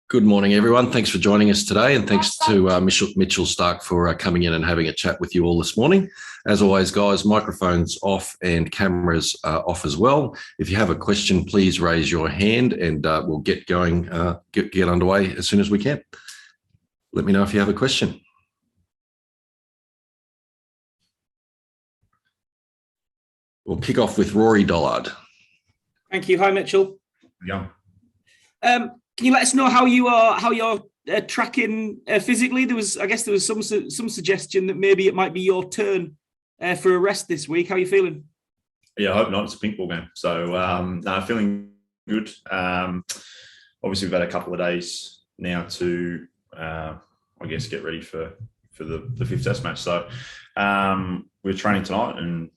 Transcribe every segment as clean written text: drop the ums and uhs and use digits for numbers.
Good morning, everyone. Thanks for joining us today, and thanks to Mitchell Starc for coming in and having a chat with you all this morning. As always, guys, microphones off and cameras off as well. If you have a question, please raise your hand and we'll get going, get underway as soon as we can. Let me know if you have a question. We'll kick off with Rory Dollard. Thank you. Hi, Mitchell. Yeah. Can you let us know how you're tracking physically? I guess there was some suggestion that maybe it might be your turn for a rest this week. How are you feeling? Yeah, I hope not. It's a pink ball game. So feeling good. Obviously, we've had a couple of days now to, I guess, get ready for the fifth test match. So we're training tonight, and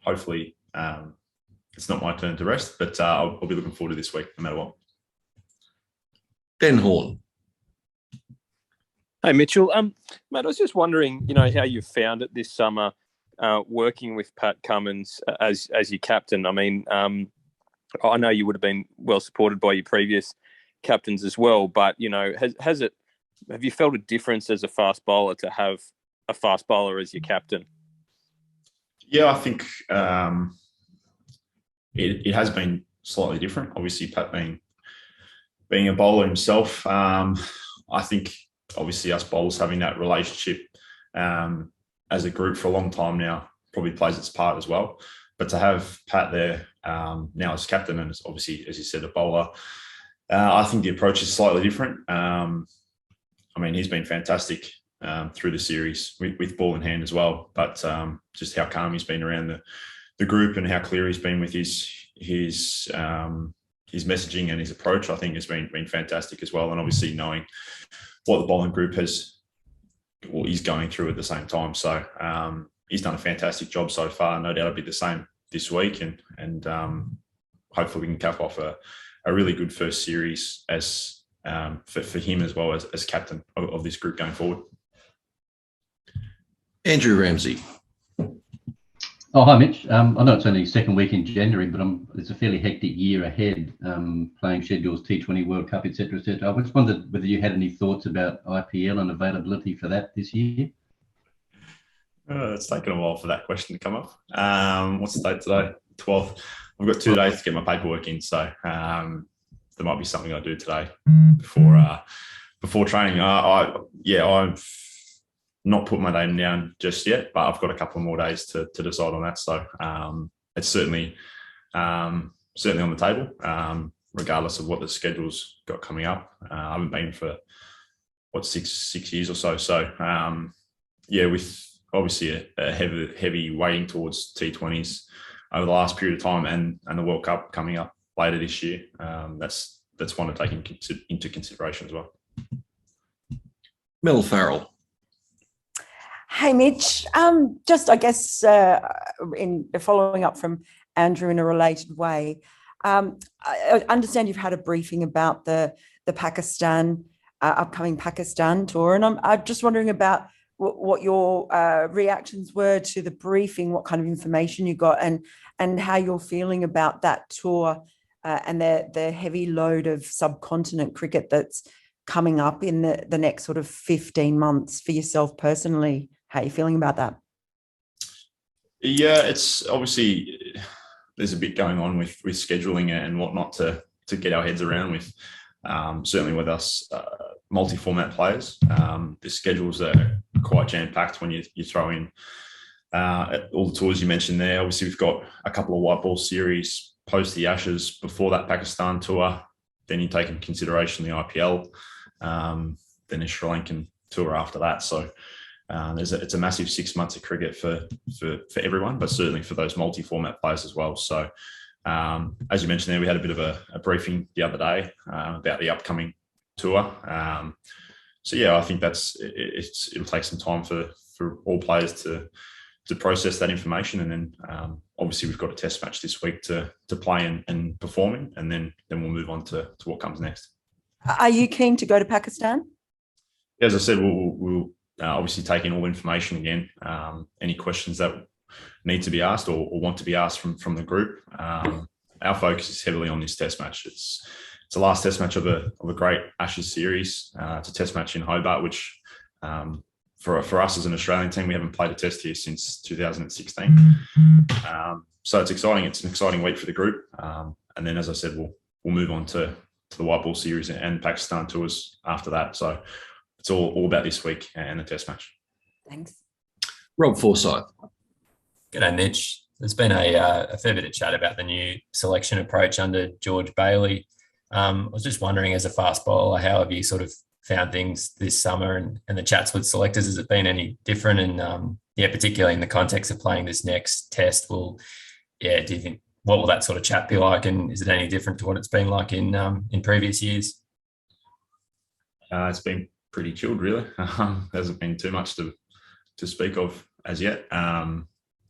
hopefully it's not my turn to rest, but I'll be looking forward to this week no matter what. Ben Horn. Hey, Mitchell. Mate, I was just wondering, how you found it this summer working with Pat Cummins as your captain. I mean, I know you would have been well supported by your previous captains as well, but, have you felt a difference as a fast bowler to have a fast bowler as your captain? Yeah, I think it has been slightly different. Obviously, Pat being a bowler himself, I think obviously us bowlers having that relationship as a group for a long time now probably plays its part as well. But to have Pat there now as captain and obviously, as you said, a bowler, I think the approach is slightly different. He's been fantastic through the series with ball in hand as well. But just how calm he's been around the group and how clear he's been with his messaging and his approach, I think has been fantastic as well. And obviously knowing what the bowling group is going through at the same time. So he's done a fantastic job so far. No doubt it'll be the same this week. And hopefully we can cap off a really good first series as for him as well as captain of this group going forward. Andrew Ramsey. Oh, hi, Mitch. I know it's only second week in January, but it's a fairly hectic year ahead, playing schedules, T20 World Cup, etc., etc. I just wondered whether you had any thoughts about IPL and availability for that this year? It's taken a while for that question to come up. What's the date today? 12th. I've got 2 days to get my paperwork in, so there might be something I do today before training. I've not put my name down just yet, but I've got a couple more days to decide on that. So it's certainly on the table, regardless of what the schedule's got coming up. I haven't been for six years or so. So with obviously a heavy weighting towards T20s over the last period of time, and the World Cup coming up later this year. That's one to take into consideration as well. Mel Farrell. Hey, Mitch. Just, I guess, in following up from Andrew in a related way, I understand you've had a briefing about the Pakistan, upcoming Pakistan tour, and I'm just wondering about what your reactions were to the briefing, what kind of information you got, and how you're feeling about that tour and the heavy load of subcontinent cricket that's coming up in the next sort of 15 months for yourself personally. How are you feeling about that? Yeah, it's obviously there's a bit going on with scheduling and whatnot to get our heads around with. Certainly with us multi-format players, the schedules are quite jam-packed when you throw in all the tours you mentioned there. Obviously, we've got a couple of white ball series post the Ashes before that Pakistan tour. Then you take into consideration the IPL, then the Sri Lankan tour after that. So it's a massive 6 months of cricket for everyone, but certainly for those multi-format players as well. So as you mentioned there, we had a bit of a briefing the other day about the upcoming tour. I think it'll take some time for all players to process that information, and then obviously we've got a test match this week to play and perform in, and then we'll move on to what comes next. Are you keen to go to Pakistan? As I said, we'll obviously take in all information again. Any questions that need to be asked or want to be asked from the group. Our focus is heavily on this test match. It's the last test match of a great Ashes series. It's a test match in Hobart, which for us as an Australian team, we haven't played a test here since 2016. So it's exciting. It's an exciting week for the group. And then, as I said, we'll move on to the white ball series and Pakistan tours after that. So it's all about this week and the test match. Thanks. Rob Forsyth. G'day, Mitch. There's been a fair bit of chat about the new selection approach under George Bailey. I was just wondering, as a fast bowler, how have you sort of found things this summer and the chats with selectors? Has it been any different? And particularly in the context of playing this next test, do you think, what will that sort of chat be like? And is it any different to what it's been like in previous years? It's been pretty chilled, really. There hasn't been too much to speak of as yet. No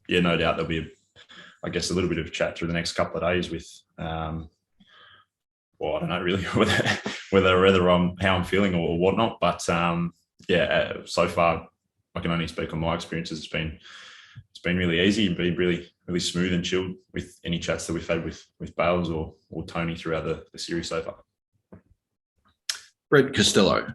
doubt there'll be, a little bit of chat through the next couple of days with, I don't know really whether how I'm feeling or whatnot. But so far I can only speak on my experiences. It's been really easy and been really, really smooth and chilled with any chats that we've had with Bales or Tony throughout the series so far. Brett Costello.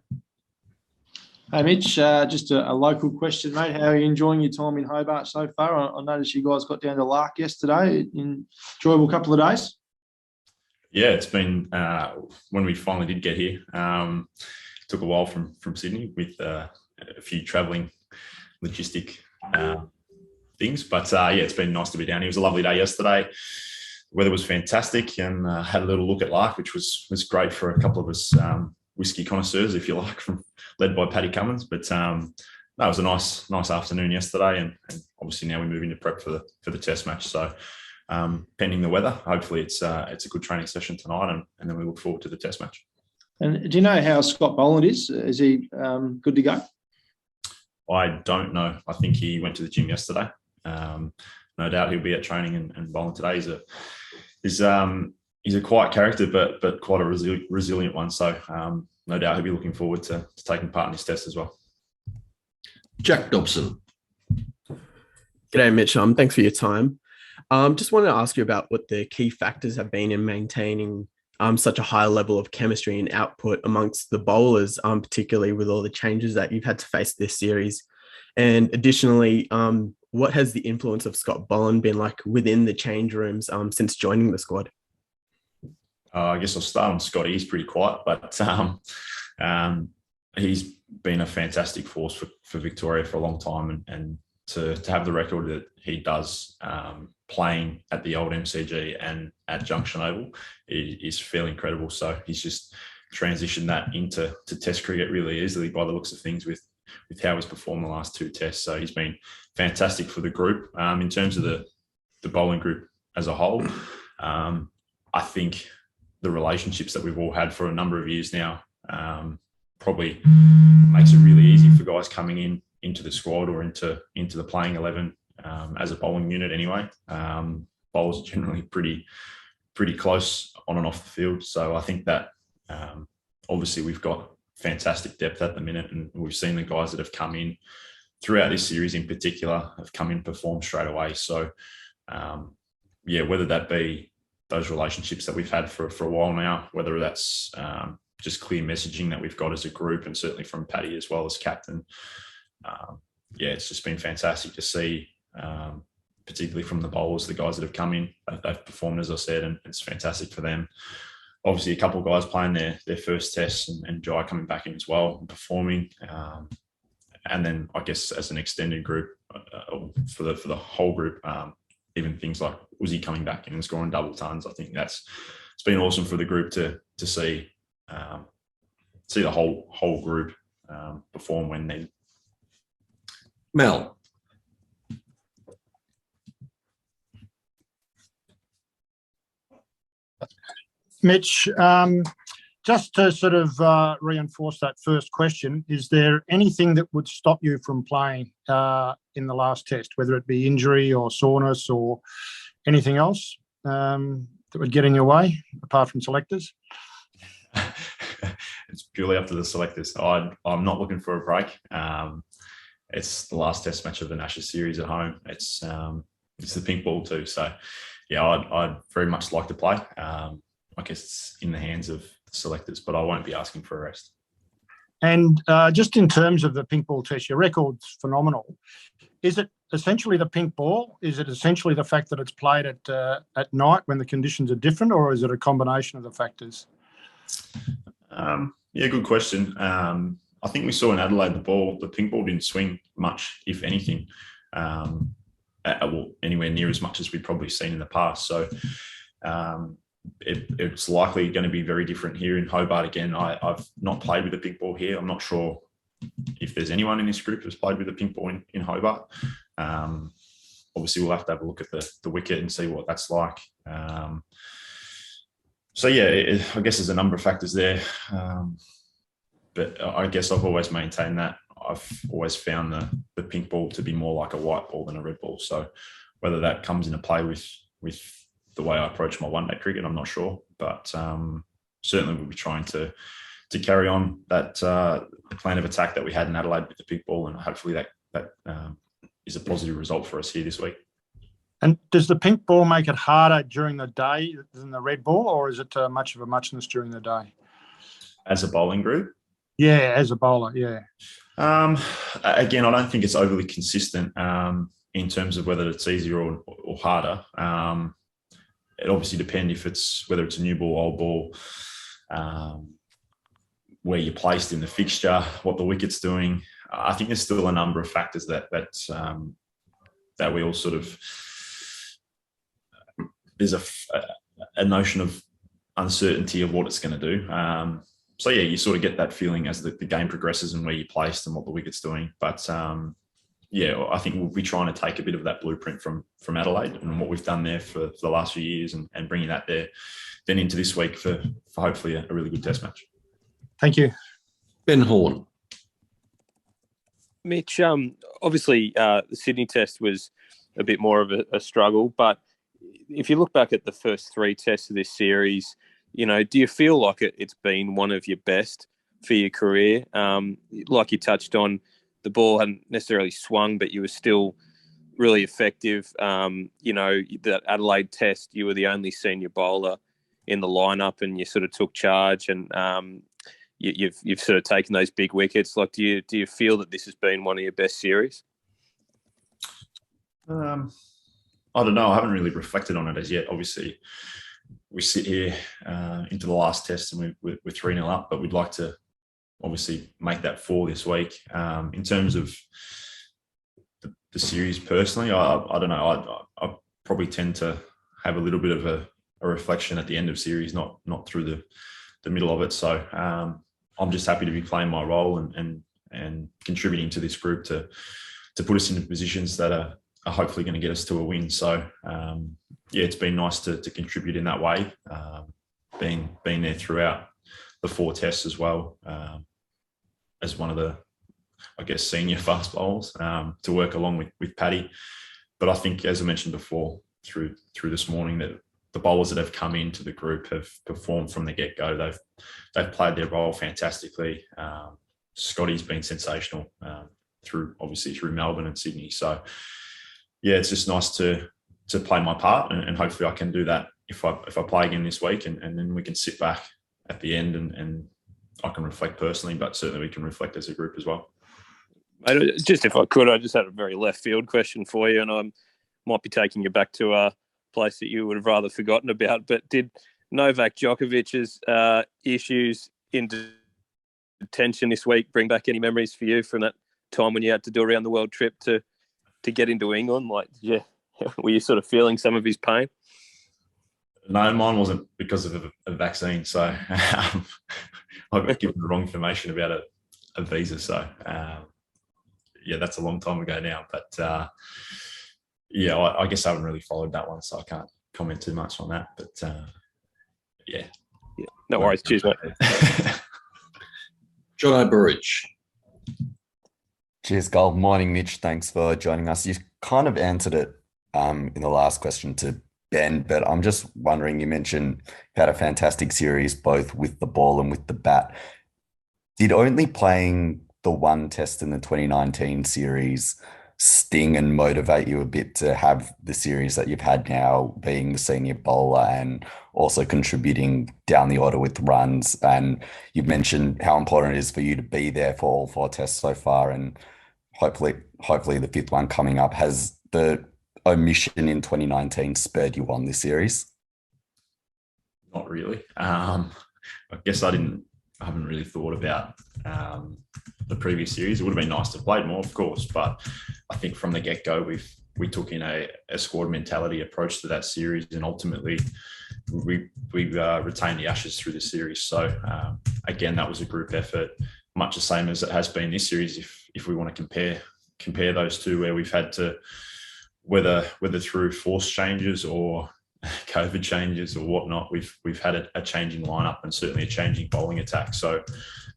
Hey, Mitch, just a local question, mate. How are you enjoying your time in Hobart so far? I noticed you guys got down to Lark yesterday. Enjoyable couple of days? Yeah, it's been, when we finally did get here, took a while from Sydney with a few travelling logistic things. But, it's been nice to be down here. It was a lovely day yesterday. The weather was fantastic, and had a little look at Lark, which was great for a couple of us whiskey connoisseurs, if you like, led by Paddy Cummins. But it was a nice afternoon yesterday, and obviously now we move into prep for the test match. So pending the weather, hopefully it's a good training session tonight, and then we look forward to the test match. And do you know how Scott Bolin is? Is he good to go? I don't know. I think he went to the gym yesterday. No doubt he'll be at training and bowling today. He's a quiet character, but quite a resilient one. So no doubt he'll be looking forward to taking part in this test as well. Jack Dobson. G'day, Mitch. Thanks for your time. Just wanted to ask you about what the key factors have been in maintaining such a high level of chemistry and output amongst the bowlers, particularly with all the changes that you've had to face this series. And additionally, what has the influence of Scott Bolin been like within the change rooms since joining the squad? I guess I'll start on Scotty. He's pretty quiet, but he's been a fantastic force for Victoria for a long time, and to have the record that he does playing at the old MCG and at Junction Oval is fairly incredible. So he's just transitioned that into Test cricket really easily by the looks of things with how he's performed the last two tests. So he's been fantastic for the group. In terms of the bowling group as a whole, I think the relationships that we've all had for a number of years now probably makes it really easy for guys coming into the squad or into the playing 11 as a bowling unit anyway. Bowls are generally pretty close on and off the field. So I think that obviously we've got fantastic depth at the minute, and we've seen the guys that have come in throughout this series in particular have come in and performed straight away. So whether that be those relationships that we've had for a while now, whether that's just clear messaging that we've got as a group, and certainly from Paddy as well as captain. It's just been fantastic to see, particularly from the bowlers, the guys that have come in. They've performed, as I said, and it's fantastic for them. Obviously, a couple of guys playing their first tests, and Jai coming back in as well and performing. And then I guess as an extended group, for the whole group, even things like Uzi coming back in and scoring double tons. I think it's been awesome for the group to see the whole group perform when needed. Mel. Mitch, just to sort of reinforce that first question, is there anything that would stop you from playing in the last test, whether it be injury or soreness or anything else that would get in your way, apart from selectors? It's purely up to the selectors. I'm not looking for a break. It's the last test match of the Ashes series at home. It's the pink ball too. So, I'd very much like to play. I guess it's in the hands of selectors, but I won't be asking for a rest. And just in terms of the pink ball test, your record's phenomenal. Is it essentially the pink ball? Is it essentially the fact that it's played at night when the conditions are different, or is it a combination of the factors? Yeah, good question. I think we saw in Adelaide the pink ball didn't swing much, if anything, anywhere near as much as we've probably seen in the past. So it's likely going to be very different here in Hobart again. I've not played with a pink ball here. I'm not sure if there's anyone in this group who's played with a pink ball in Hobart. Obviously, we'll have to have a look at the wicket and see what that's like. So, yeah, I guess there's a number of factors there. But I guess I've always maintained that. I've always found the pink ball to be more like a white ball than a red ball. So whether that comes into play with the way I approach my one-day cricket, I'm not sure. But certainly we'll be trying to carry on that plan of attack that we had in Adelaide with the pink ball, and hopefully that is a positive result for us here this week. And does the pink ball make it harder during the day than the red ball, or is it much of a muchness during the day? As a bowling group? Yeah, as a bowler, yeah. Again, I don't think it's overly consistent in terms of whether it's easier or harder. It obviously depends whether it's a new ball, old ball, where you're placed in the fixture, what the wicket's doing. I think there's still a number of factors that we all sort of. There's a notion of uncertainty of what it's going to do. So, yeah, you sort of get that feeling as the game progresses and where you're placed and what the wicket's doing. But, yeah, I think we'll be trying to take a bit of that blueprint from Adelaide and what we've done there for the last few years and bringing that there then into this week for hopefully a really good test match. Thank you. Ben Horn. Mitch, obviously the Sydney test was a bit more of a struggle, but if you look back at the first three tests of this series, do you feel like it's been one of your best for your career? Like you touched on, the ball hadn't necessarily swung, but you were still really effective. That Adelaide test, you were the only senior bowler in the lineup, and you sort of took charge, and you've sort of taken those big wickets. Like, do you feel that this has been one of your best series? I don't know. I haven't really reflected on it as yet. Obviously, we sit here into the last test and we're 3-0 up, but we'd like to obviously make that 4 this week. In terms of the series personally, I don't know. I probably tend to have a little bit of a reflection at the end of series, not through the middle of it. So I'm just happy to be playing my role and contributing to this group to put us into positions that are hopefully going to get us to a win. So, yeah, it's been nice to contribute in that way, being there throughout the 4 tests as well, as one of the, I guess, senior fast bowlers, to work along with Paddy. But I think, as I mentioned before, through this morning, that the bowlers that have come into the group have performed from the get-go. They've played their role fantastically. Scotty's been sensational through Melbourne and Sydney. So, yeah, it's just nice to play my part, and hopefully I can do that if I play again this week, and then we can sit back at the end and I can reflect personally, but certainly we can reflect as a group as well. Just if I could, I just had a very left field question for you, and I might be taking you back to a place that you would have rather forgotten about, but did Novak Djokovic's issues in detention this week bring back any memories for you from that time when you had to do a round the world trip to get into England? Like, yeah, were you sort of feeling some of his pain? No, mine wasn't because of a vaccine. So I got given the wrong information about a visa. So, yeah, that's a long time ago now. But, yeah, I guess I haven't really followed that one, so I can't comment too much on that. But, yeah. No worries. Cheers, mate. John Burridge. Cheers, Gold. Morning, Mitch. Thanks for joining us. You kind of answered it in the last question to Ben, but I'm just wondering, you mentioned you had a fantastic series both with the ball and with the bat. Did only playing the one test in the 2019 series sting and motivate you a bit to have the series that you've had now, being the senior bowler and also contributing down the order with runs? And you've mentioned how important it is for you to be there for all 4 tests so far, and hopefully the 5th one coming up. Has the omission in 2019 spurred you on this series? Not really. I guess I haven't really thought about the previous series. It would have been nice to play more, of course, but I think from the get-go we took in a squad mentality approach to that series, and ultimately we retained the Ashes through the series. So again, that was a group effort, much the same as it has been this series. If we want to compare those two, where we've had to, whether through force changes or COVID changes or whatnot, we've had a changing lineup and certainly a changing bowling attack. So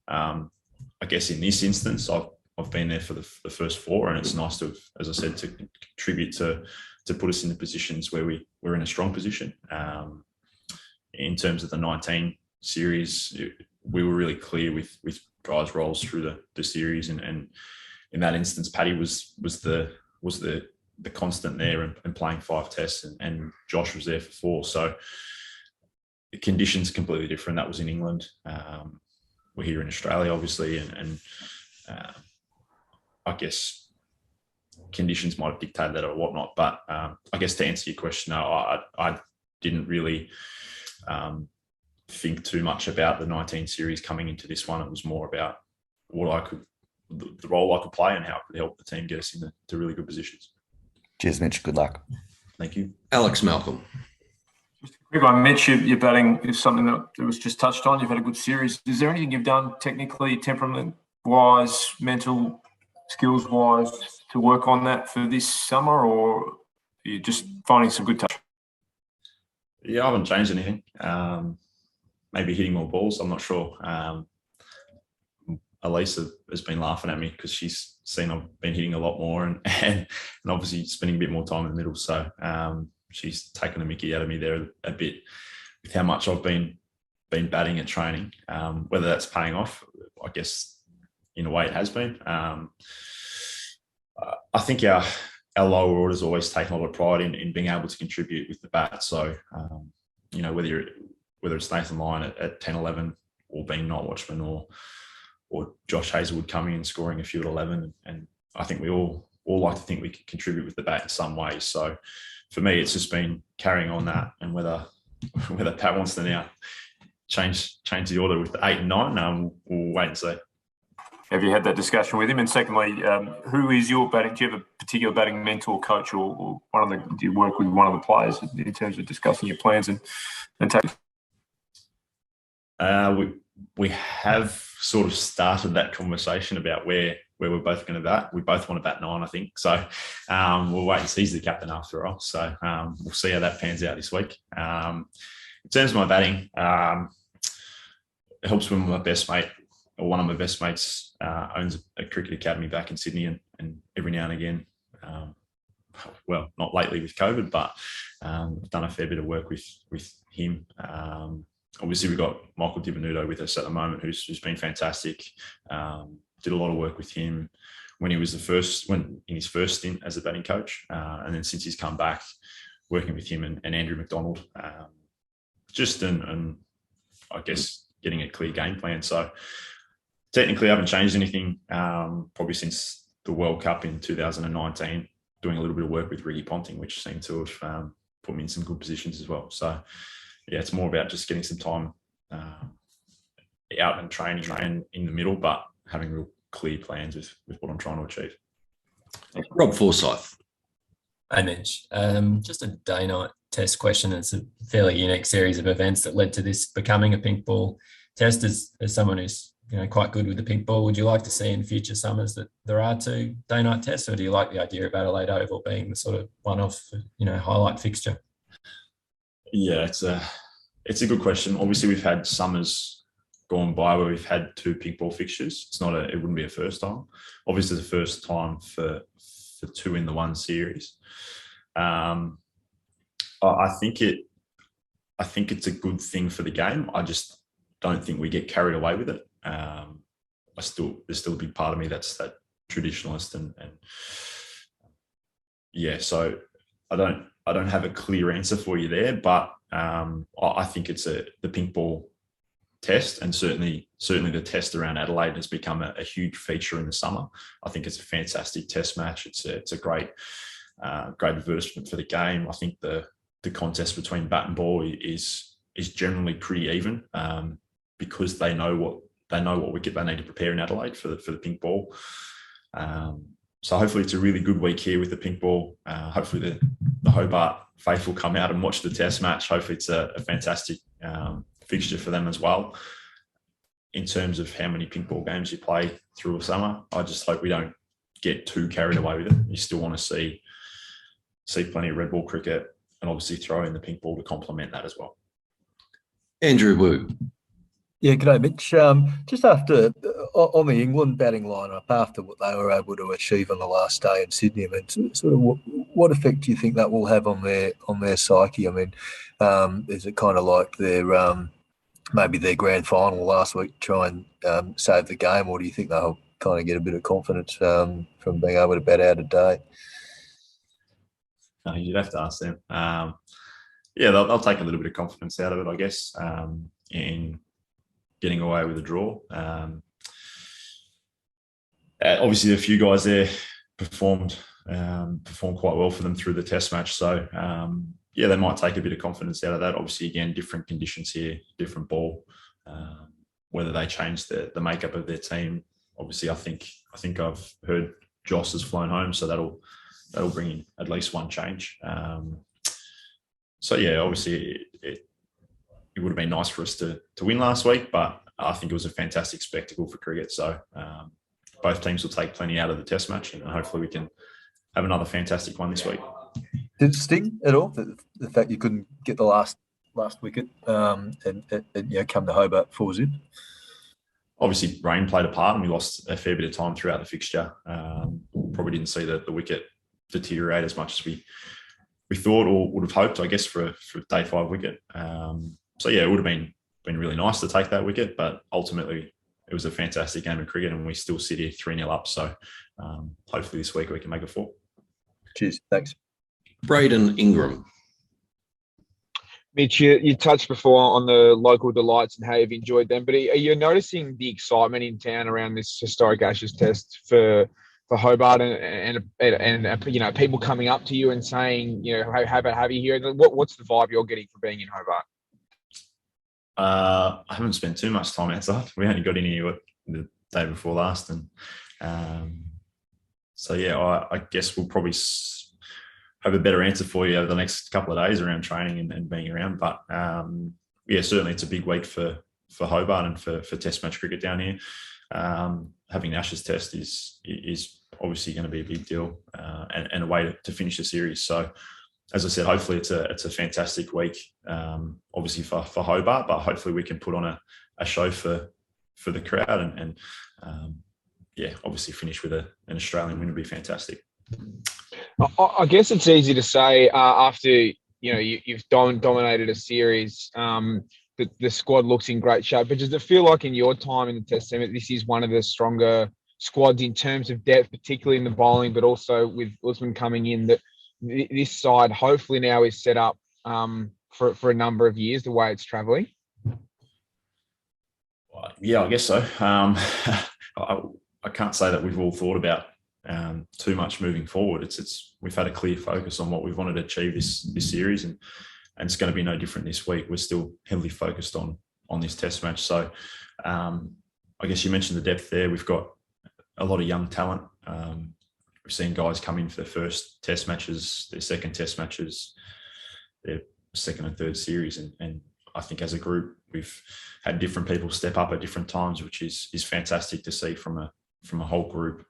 I guess in this instance, I've been there for the first 4, and it's nice to have, as I said, to contribute to put us in the positions where we're in a strong position. In terms of the 19 series, we were really clear with guys' roles through the series, and in that instance, Paddy was the constant there and playing 5 tests, and Josh was there for 4. So the conditions are completely different. That was in England. We're here in Australia, obviously, and I guess conditions might have dictated that or whatnot. But I guess to answer your question, no, I didn't really think too much about the 19 series coming into this one. It was more about the role I could play and how I could help the team get us into really good positions. Cheers, Mitch. Good luck. Thank you. Alex Malcolm. Just a quick one, Mitch. Your batting is something that was just touched on. You've had a good series. Is there anything you've done technically, temperament-wise, mental skills-wise to work on that for this summer, or are you just finding some good touch? Yeah, I haven't changed anything. Maybe hitting more balls. I'm not sure. Elisa has been laughing at me because she's seen I've been hitting a lot more and obviously spending a bit more time in the middle. So she's taken the mickey out of me there a bit with how much I've been batting at training. Whether that's paying off, I guess in a way it has been. I think our lower orders always take a lot of pride in being able to contribute with the bat. So whether it's Nathan Lyon at 10, 11, or being night watchman, or Josh Hazelwood coming and scoring a few at 11. And I think we all like to think we can contribute with the bat in some way. So for me, it's just been carrying on that, and whether Pat wants to now change the order with the 8 and 9, we'll wait and see. Have you had that discussion with him? And secondly, who is your batting? Do you have a particular batting mentor, coach, or do you work with one of the players in terms of discussing your plans and take? We have sort of started that conversation about where we're both going to bat. We both want to bat 9, I think. So we'll wait and see. He's the captain after all. So we'll see how that pans out this week. In terms of my batting, it helps when my best mate, or one of my best mates, owns a cricket academy back in Sydney, and every now and again, well, not lately with COVID, but I've done a fair bit of work with him. Obviously, we've got Michael Di Venuto with us at the moment, who's been fantastic. Did a lot of work with him when he was in his first stint as a batting coach, and then since he's come back, working with him and Andrew McDonald, and I guess getting a clear game plan. So technically, I haven't changed anything probably since the World Cup in 2019. Doing a little bit of work with Ricky Ponting, which seemed to have put me in some good positions as well. So. Yeah, it's more about just getting some time out and training and in the middle, but having real clear plans with what I'm trying to achieve. Rob Forsyth. Hey, Mitch. Just a day-night test question. It's a fairly unique series of events that led to this becoming a pink ball test. As someone who's quite good with the pink ball, would you like to see in future summers that there are 2 day-night tests, or do you like the idea of Adelaide Oval being the sort of one-off, highlight fixture? Yeah, it's a good question. Obviously, we've had summers gone by where we've had 2 pink ball fixtures. It wouldn't be a first time. Obviously, the first time for 2 in the one series. I think it's a good thing for the game. I just don't think we get carried away with it. There's still a big part of me that's that traditionalist and yeah, so I don't have a clear answer for you there, but I think it's the pink ball test, and certainly the test around Adelaide has become a huge feature in the summer. I think it's a fantastic test match. It's a great advertisement for the game. I think the contest between bat and ball is generally pretty even, because they know what wicket they need to prepare in Adelaide for the pink ball. So hopefully it's a really good week here with the pink ball. Hopefully the Hobart faithful come out and watch the test match. Hopefully it's a fantastic fixture for them as well. In terms of how many pink ball games you play through a summer, I just hope we don't get too carried away with it. You still want to see plenty of red ball cricket, and obviously throw in the pink ball to complement that as well. Andrew Wu. Yeah, g'day, Mitch. Just after on the England batting lineup, after what they were able to achieve on the last day in Sydney, I mean, sort of what effect do you think that will have on their psyche? I mean, is it kind of like their maybe their grand final last week, try and save the game, or do you think they'll kind of get a bit of confidence from being able to bat out a day? No, you'd have to ask them. Yeah, they'll take a little bit of confidence out of it, I guess, in getting away with a draw. Obviously, a few guys there performed quite well for them through the test match. So, yeah, they might take a bit of confidence out of that. Obviously, again, different conditions here, different ball. Whether they change the makeup of their team, obviously, I think I've heard Joss has flown home, so that'll bring in at least one change. So yeah, obviously it would have been nice for us to win last week, but I think it was a fantastic spectacle for cricket. So both teams will take plenty out of the test match, and hopefully we can have another fantastic one this week. Did it sting at all, the fact you couldn't get the last wicket and come to Hobart 4-0? Obviously, rain played a part, and we lost a fair bit of time throughout the fixture. Probably didn't see the wicket deteriorate as much as we thought or would have hoped, I guess, for day 5 wicket. So yeah, it would have been really nice to take that wicket, but ultimately it was a fantastic game of cricket, and we still sit here 3-0 up. So hopefully this week we can make it 4. Cheers, thanks. Braden Ingram. Mitch, you touched before on the local delights and how you've enjoyed them, but are you noticing the excitement in town around this historic Ashes test for Hobart and people coming up to you and saying, how about have you here? What's the vibe you're getting from being in Hobart? I haven't spent too much time outside. We only got in here the day before last, and so yeah, I guess we'll probably have a better answer for you over the next couple of days around training and being around. But yeah, certainly it's a big week for Hobart and for Test match cricket down here. Having the Ashes test is obviously going to be a big deal and a way to finish the series. So, as I said, hopefully it's a fantastic week, obviously for Hobart, but hopefully we can put on a show for the crowd and yeah, obviously finish with an Australian win would be fantastic. I guess it's easy to say after you've dominated a series. The squad looks in great shape, but does it feel like in your time in the Test team, this is one of the stronger squads in terms of depth, particularly in the bowling, but also with Usman coming in, that this side hopefully now is set up for a number of years the way it's travelling? Yeah, I guess so. I can't say that we've all thought about too much moving forward. We've had a clear focus on what we've wanted to achieve this series, and it's going to be no different this week. We're still heavily focused on this test match. So I guess you mentioned the depth there. We've got a lot of young talent. We've seen guys come in for their first test matches, their second test matches, their second and third series. And I think as a group, we've had different people step up at different times, which is fantastic to see from a whole group.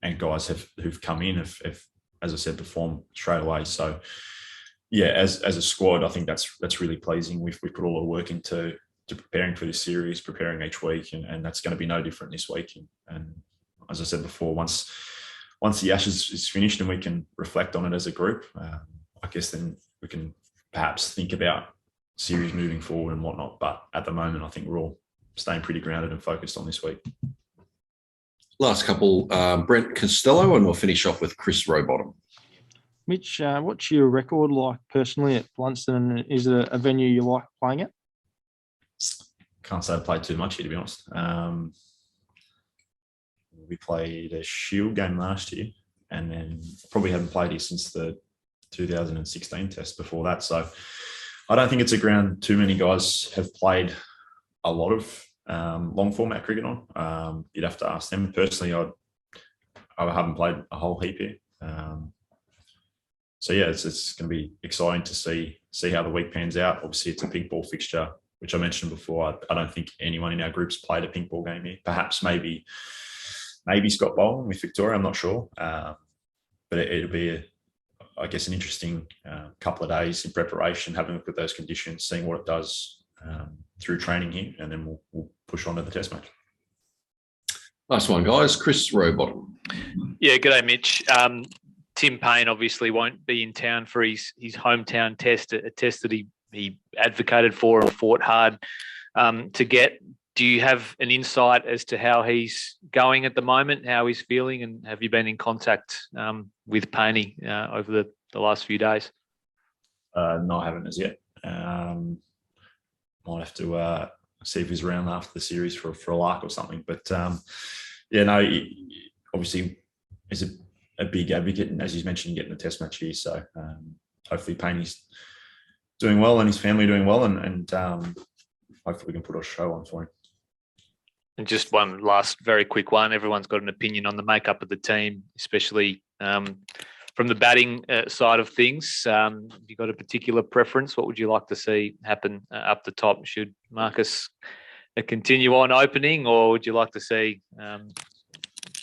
And guys who've come in have, as I said, performed straight away. So yeah, as a squad, I think that's really pleasing. We've put a lot of work into preparing for this series, preparing each week, and that's going to be no different this week. And as I said before, once the Ashes is finished and we can reflect on it as a group, I guess then we can perhaps think about series moving forward and whatnot. But at the moment, I think we're all staying pretty grounded and focused on this week. Last couple, Brent Costello, and we'll finish off with Chris Rowbottom. Mitch, what's your record like personally at Blunston? And is it a venue you like playing at? Can't say I played too much here, to be honest. We played a Shield game last year, and then probably haven't played here since the 2016 test before that. So I don't think it's a ground too many guys have played a lot of long format cricket on. You'd have to ask them. Personally, I haven't played a whole heap here. So yeah, it's going to be exciting to see how the week pans out. Obviously, it's a pink ball fixture, which I mentioned before. I don't think anyone in our group's played a pink ball game here. Perhaps maybe Scott Bolin with Victoria. I'm not sure, but it'll be I guess an interesting couple of days in preparation, having a look at those conditions, seeing what it does through training here, and then we'll push on to the test match. Nice one, guys. Chris Rowbottom. Yeah, g'day, Mitch. Tim Payne obviously won't be in town for his hometown test, a test that he advocated for and fought hard to get. Do you have an insight as to how he's going at the moment, how he's feeling, and have you been in contact with Payne over the last few days? No, I haven't as yet. Might have to see if he's around after the series for a lark or something. But yeah, no, obviously he's a big advocate, and as you mentioned, getting the test match here. So hopefully Payne's doing well and his family doing well, and hopefully we can put a show on for him. And just one last very quick one. Everyone's got an opinion on the makeup of the team, especially from the batting side of things. Have you got a particular preference? What would you like to see happen up the top? Should Marcus continue on opening, or would you like to see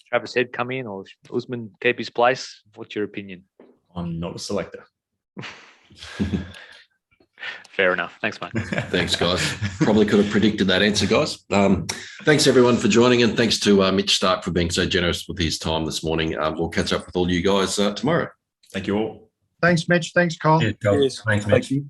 Travis Head come in, or Usman keep his place? What's your opinion? I'm not a selector. Fair enough. Thanks, mate. Thanks, guys. Probably could have predicted that answer, guys. Thanks, everyone, for joining, and thanks to Mitch Starc for being so generous with his time this morning. We'll catch up with all you guys tomorrow. Thank you all. Thanks, Mitch. Thanks, Cole. Thanks, Mitch. Thank you.